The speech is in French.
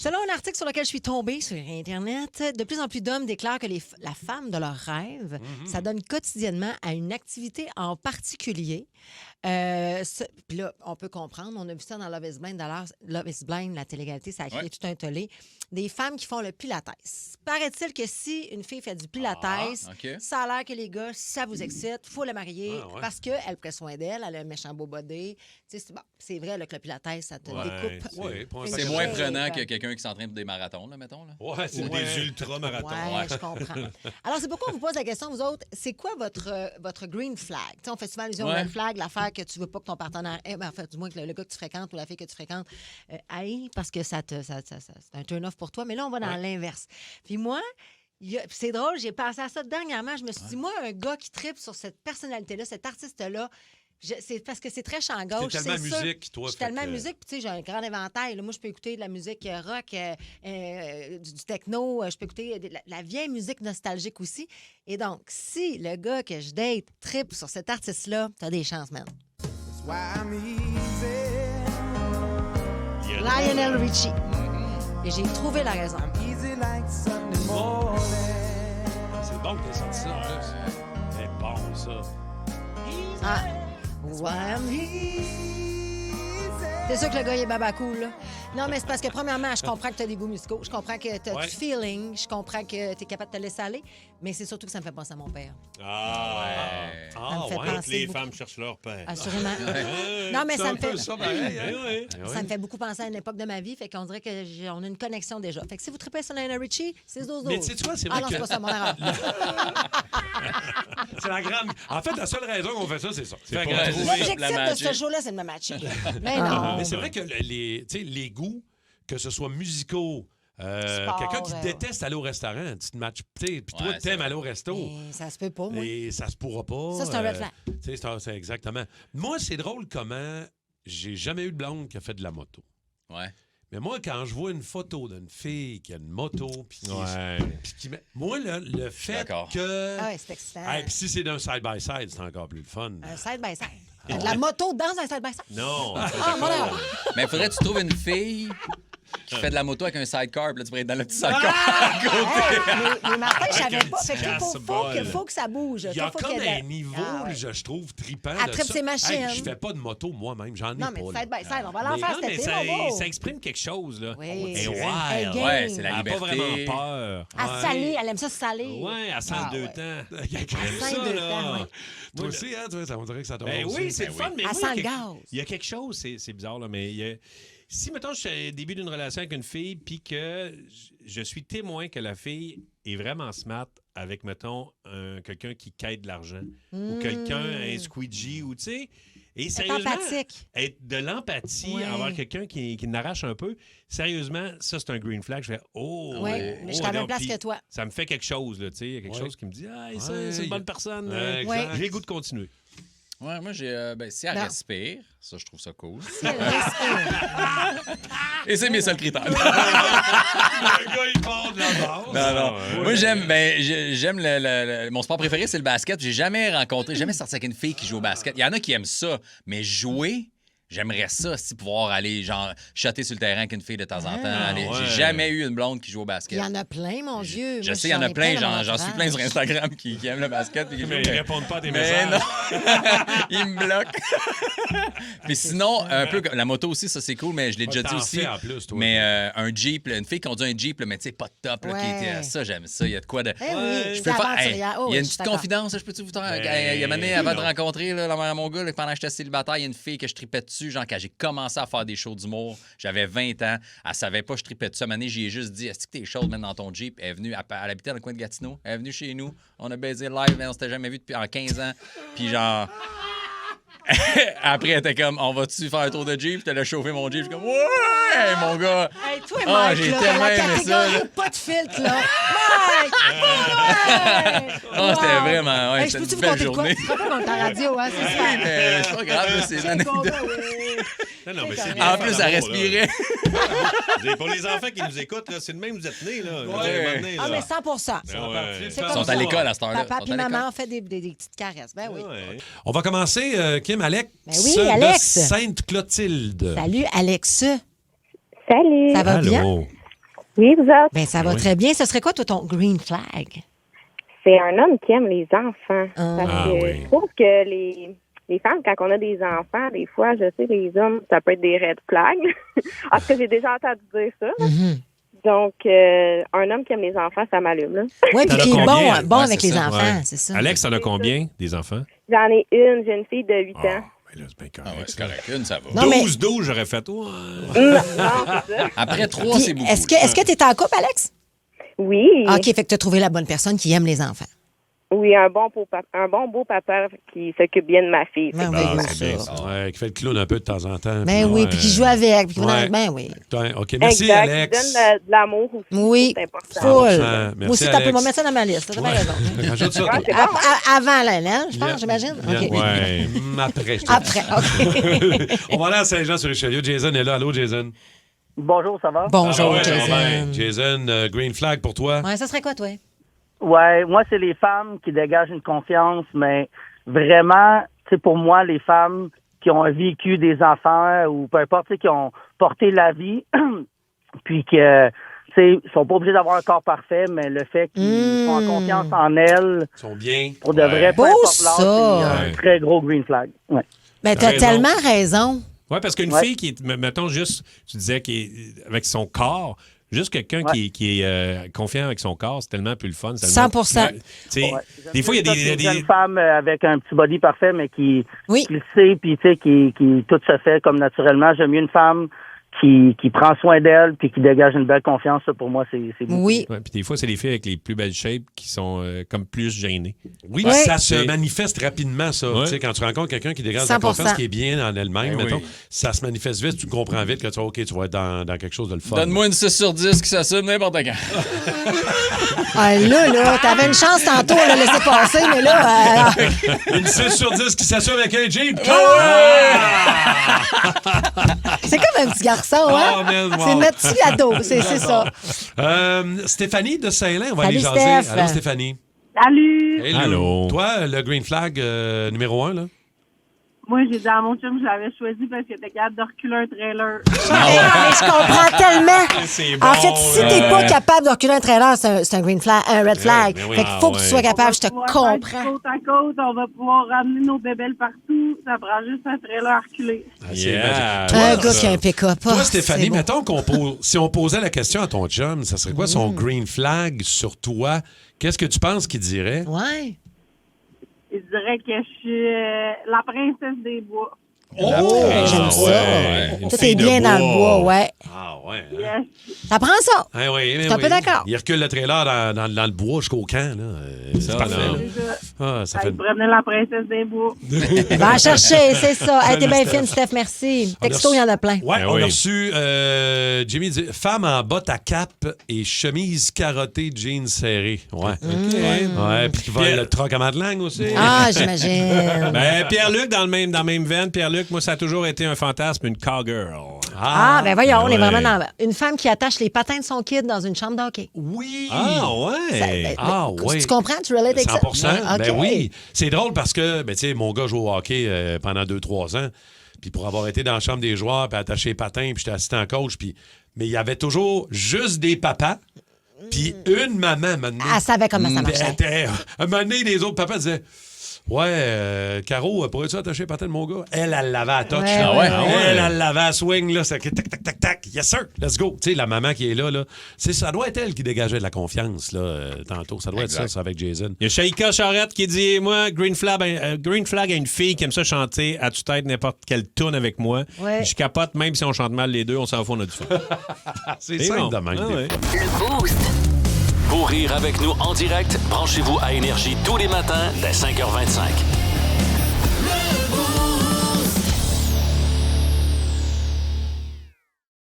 Selon un article sur lequel je suis tombée sur Internet, de plus en plus d'hommes déclarent que la femme de leurs rêves s'adonne quotidiennement à une activité en particulier. Puis là, on peut comprendre. On a vu ça dans Love is Blind. D'ailleurs, Love is Blind, la télé-réalité, ça a créé tout un tollé. Des femmes qui font le pilates. Paraît-il que si une fille fait du pilates, ça a l'air que les gars, si ça vous excite, il faut la marier parce qu'elle prend soin d'elle, elle a un méchant beau body. C'est vrai là, que le pilates, ça te découpe. C'est moins prenant que quelqu'un qui s'entraîne pour des marathons, là, mettons. Là. Ouais, c'est des ultra-marathons. Oui, je comprends. Alors, c'est pourquoi on vous pose la question, vous autres, c'est quoi votre green flag? T'sais, on fait souvent allusion au green flag, l'affaire que tu veux pas que ton partenaire du moins que le gars que tu fréquentes ou la fille que tu fréquentes aille parce que c'est un turn-off pour toi. Mais là, on va dans l'inverse. Puis moi, c'est drôle, j'ai pensé à ça dernièrement. Je me suis dit, moi, un gars qui tripe sur cette personnalité-là, cet artiste-là, c'est parce que c'est très champ gauche. C'est tellement musique, toi. Je suis tellement musique, puis tu sais, j'ai un grand éventail. Là, moi, je peux écouter de la musique rock, du techno, je peux écouter de la vieille musique nostalgique aussi. Et donc, si le gars que je date tripe sur cet artiste-là, t'as des chances, man. Lionel Richie. Et j'ai trouvé la raison. C'est bon que t'aies sorti ça, en plus. C'est bon, ça. Ah. C'est sûr que le gars, il est baba cool, là. Non, mais c'est parce que, premièrement, je comprends que tu as des goûts musicaux. Je comprends que tu as du feeling. Je comprends que tu es capable de te laisser aller. Mais c'est surtout que ça me fait penser à mon père. Les femmes cherchent leur père. Assurément. Non, mais ça me fait... Ça me fait beaucoup penser à une époque de ma vie. Fait qu'on dirait qu'on a une connexion déjà. Fait que si vous tripez sur Lionel Richie, c'est 12-12. Mais tu sais quoi, c'est vrai non, que... c'est pas ça, mon erreur. C'est la grande... En fait, la seule raison qu'on fait ça, c'est ça. C'est l'objectif de ce show-là, c'est de me matcher. Mais non. Mais c'est vrai que les goûts, que ce soit musicaux, quelqu'un qui déteste aller au restaurant, tu te matches, puis toi, t'aimes aller au resto. Et ça se peut pas, moi. Et ça se pourra pas. Ça, c'est un red flag. C'est exactement. Moi, c'est drôle comment j'ai jamais eu de blonde qui a fait de la moto. Ouais. Mais moi, quand je vois une photo d'une fille qui a une moto, puis qui moi, le fait que... Ah ouais, c'est excitant. Puis si c'est d'un side-by-side, c'est encore plus le fun. Un side-by-side. De la moto dans un side-by-side? Non. Mais faudrait que tu trouves une fille qui fait de la moto avec un sidecar, puis là, tu pourrais être dans le petit sidecar à côté. Mais Martin, je savais pas. Fait qu'il faut que ça bouge. Il y a comme un niveau, je trouve, trippant. Elle trippe ses machines. Je fais pas de moto moi-même, j'en ai pas. Non, mais side-by-side, on va l'en faire cet été, ça exprime quelque chose, là. Oui. Et Ouais, c'est la Elle n'a liberté. pas vraiment peur. À saler, elle aime ça saler. Ouais, à 102 ans. Il y a quelque À 102 ans, oui. Toi aussi, hein, ça me dirait que ça te Ben oui, c'est le fun, mais À moi, 100 gaz. il y a quelque chose, c'est bizarre, là, mais si, mettons, je suis au début d'une relation avec une fille, puis que je suis témoin que la fille est vraiment smart avec, mettons, quelqu'un qui quête de l'argent, ou quelqu'un, un squeegee, ou tu sais... Et sérieusement, être de l'empathie envers quelqu'un qui n'arrache un peu, sérieusement, ça, c'est un green flag. Je fais mais je suis à la même place que toi. Ça me fait quelque chose, là, tu sais. Il y a quelque chose qui me dit, c'est une bonne personne. J'ai le goût de continuer. Ouais, moi, j'ai. Si elle respire, ça, je trouve ça cool. Si elle respire. Et c'est mes seuls critères. Le gars, il part de la base. Non. Moi, j'aime mon sport préféré, c'est le basket. J'ai jamais sorti avec une fille qui joue au basket. Il y en a qui aiment ça, mais jouer, j'aimerais ça, pouvoir aller, genre, shotter sur le terrain avec une fille de temps en temps. J'ai jamais eu une blonde qui joue au basket. Il y en a plein, mon Dieu. Je sais, il y en a plein. J'en suis plein sur Instagram qui aiment le basket. Mais ils répondent pas à tes messages. Non. Ils me bloquent. Puis sinon, un peu la moto aussi, ça c'est cool, mais je l'ai déjà dit aussi. En plus, toi, mais un Jeep, une fille qui conduit un Jeep, mais tu sais, pas de top, ça, j'aime ça. Il y a de quoi de. Je peux faire. Il y a une petite confidence, je peux-tu vous dire? Il y a une année avant de rencontrer la mère à mon gars, pendant que j'étais célibataire, il y a une fille que je tripais dessus, genre quand j'ai commencé à faire des shows d'humour. J'avais 20 ans. Elle savait pas que je tripais dessus. À un moment donné, j'y ai juste dit, est-ce que t'es chaude, même dans ton Jeep? Elle est venue, elle habitait dans le coin de Gatineau. Elle est venue chez nous. On a baisé live, mais on s'était jamais vu depuis en 15 ans. Puis genre... Après, elle était comme, on va-tu faire un tour de Jeep? J'étais là chauffer mon Jeep. Je suis comme, ouais, mon gars. Hey, toi, Mike, j'ai là, tellement la aimé ça. catégorie pas de filtre, là. Mike! C'était vraiment, Hey, c'était je peux-tu une vous belle compter de quoi? journée. Tu te rappelles dans ta radio, hein? C'est super. Mais c'est pas grave, c'est une anecdote. Non, mais c'est En plus, elle respirait. Pour les enfants qui nous écoutent, là, c'est de même vous êtes nés. Là. Ah, mais 100%. Ils sont à l'école à cette heure-là. Papa et maman ont fait des petites caresses. Ben oui. On va commencer, Kim, Alex. Ben oui, Alex. De Sainte-Clotilde. Salut, Alex. Salut. Ça va bien? Allô. Oui, vous autres? Ben, ça va très bien. Ce serait quoi, toi, ton green flag? C'est un homme qui aime les enfants. Parce Ah, que oui. je trouve que les femmes, quand on a des enfants, des fois, je sais, les hommes, ça peut être des red flags. En tout cas, j'ai déjà entendu dire ça. Mhm. Donc, un homme qui aime les enfants, ça m'allume. Là. Oui, puis T'en as qui est combien? bon Ouais, avec c'est les ça. enfants, Ouais. c'est ça. Alex, t'en as combien, des enfants? J'en ai une jeune fille de 8 Ah, ans. ben là, c'est bien Ah ouais, correct. c'est correct. Une, ça va. Non, mais- 12, j'aurais fait toi. Non, c'est ça. Après 3, Puis, c'est beaucoup. est-ce que tu es en couple, Alex? Oui. OK, fait que tu as trouvé la bonne personne qui aime les enfants. Oui, un bon beau papa qui s'occupe bien de ma fille. Merveilleux, Ah, c'est bien ça. ça. Ouais, qui fait le clown un peu de temps en temps. Ben oui, puis qui joue avec. Puis Ouais. Ben oui. Ouais, OK, merci, exact. Alex. Il donne de l'amour aussi. Oui. C'est important. Full. 100%. Moi Merci, aussi, t'as pu Alex. me mettre ça dans ma liste. T'as bien Ouais. raison. Rajoute ça, Ouais, toi. c'est bon, hein? Avant la je pense, j'imagine. Yeah. OK. Ouais. Après, je te Après, OK. On va aller à Saint-Jean-sur-Richelieu. Jason est là. Allô, Jason? Bonjour, ça va? Bonjour, Ah ouais, Jason. Jason, green flag pour toi? Ouais, ça serait quoi, toi? Ouais, moi, c'est les femmes qui dégagent une confiance, mais vraiment, tu sais, pour moi, les femmes qui ont vécu des enfants ou peu importe, tu sais, qui ont porté la vie, puis que, tu sais, sont pas obligés d'avoir un corps parfait, mais le fait qu'ils ont confiance en elles, Ils sont bien. pour de Ouais. vrai, peu Beau, importe l'âge, ça. c'est un très gros green flag. Ouais. Ben, t'as Raison. tellement raison. Oui, parce qu'une Ouais. fille qui est, mettons juste, tu disais, avec son corps, juste quelqu'un Ouais. qui est confiant avec son corps, c'est tellement plus le fun. c'est 100%. tellement- Tu sais, Ouais. des fois, il y a Une des... jeune femme avec un petit body parfait, mais qui Oui. le sait, puis tu sais, qui tout se fait comme naturellement. J'aime mieux une femme qui prend soin d'elle, puis qui dégage une belle confiance. Ça, pour moi, c'est beaucoup. Oui. Ouais, puis des fois, c'est les filles avec les plus belles shapes qui sont comme plus gênées. Oui, Ouais. ça se C'est- manifeste rapidement, ça. Ouais. Tu sais, quand tu rencontres quelqu'un qui dégage de la 100%. confiance, qui est bien en elle-même, Ben mettons, oui. ça se manifeste vite, tu comprends vite que tu vas, OK, tu vas être dans quelque chose de le fun. Donne-moi une 6 sur 10 qui s'assume n'importe quand. Ah, là, t'avais une chance tantôt, on l'a laissé passer, mais là, Une 6 sur 10 qui s'assume avec un Jeep. c'est comme un petit garçon, hein? Oh, man, wow. C'est notre petit gâteau, c'est ça. Stéphanie de Saint-Lin, on va Salut, aller jaser. Steph. Allô, Stéphanie. Salut! Hello. Allô. Toi, le green flag numéro 1, là? Moi, j'ai dit à mon chum que je l'avais choisi parce qu'il était capable de reculer un trailer. Mais je comprends tellement. C'est En fait, si t'es pas capable de reculer un trailer, c'est un green flag, un red flag. ben oui. Fait qu'il faut que tu sois On capable, va je te pouvoir faire du comprends. côte à côte, on va pouvoir ramener nos bébelles partout. Ça prend juste un trailer à reculer. C'est Yeah. magique. Un Toi, gars qui a un pick-up. Toi, Ah, Stéphanie, c'est beau. mettons si on posait la question à ton chum, ça serait quoi son green flag sur toi? Qu'est-ce que tu penses qu'il dirait? Ouais. Il dirait que je suis la princesse des bois. Oh! J'aime ça. ouais. Une Toi, fille t'es de bien dans le bois, ouais. Ah ouais. hein? Yes. Ça prend ça. Ah oui, Je suis un peu d'accord. Il recule le trailer dans le bois jusqu'au camp. Là. C'est Ça, parfait. non. là. C'est ça. Ah, ça Hey, fait... il prenait la princesse des bois. Va en chercher, c'est ça. Hey, t'es bien Steph. fine, Steph, merci. On a Texto, il y en a plein. Ouais, Ben on oui. a reçu Jimmy dit femme en bottes à cap et chemise carottée, jeans serrés. Ouais. Ouais, puis qui vole Pierre- le troc à Madeleine aussi. Ah, j'imagine. Ben, Pierre-Luc, dans la même veine, Pierre-Luc, moi, ça a toujours été un fantasme, une cowgirl. Ah, ben voyons, on est ouais. vraiment dans une femme qui attache les patins de son kid dans une chambre d'hockey. Oui. Ah, ouais. Ah, oui. Tu comprends? Tu relates avec 100 ça? Ouais, Ben OK. oui. C'est drôle parce que, ben, tu sais, mon gars joue au hockey pendant 2-3 ans. Puis pour avoir été dans la chambre des joueurs, puis attaché les patins, puis j'étais assistant coach, puis... Mais il y avait toujours juste des papas, puis une maman, maintenant. Elle savait comment ça marchait. Un moment donné, les autres papas disaient... Ouais, Caro, pourrais-tu attacher les patins de mon gars? Elle l'avait à touch. Ouais, là. ouais, Elle l'avait à swing, là. C'est tac, tac, tac, tac. Yes, sir. Let's go. Tu sais, la maman qui est là. Ça doit être elle qui dégageait de la confiance, là, tantôt. Ça doit Exact. être ça avec Jason. Il y a Shaika Charette qui dit moi, green flag à une fille qui aime ça chanter à tue-tête n'importe quelle tune avec moi. Ouais. Je capote, même si on chante mal les deux, on s'en fout, on a du fun. C'est C'est simple bon. de même, Ah des ouais. fois. Le Boost. Pour rire avec nous en direct, branchez-vous à Énergie tous les matins dès 5h25.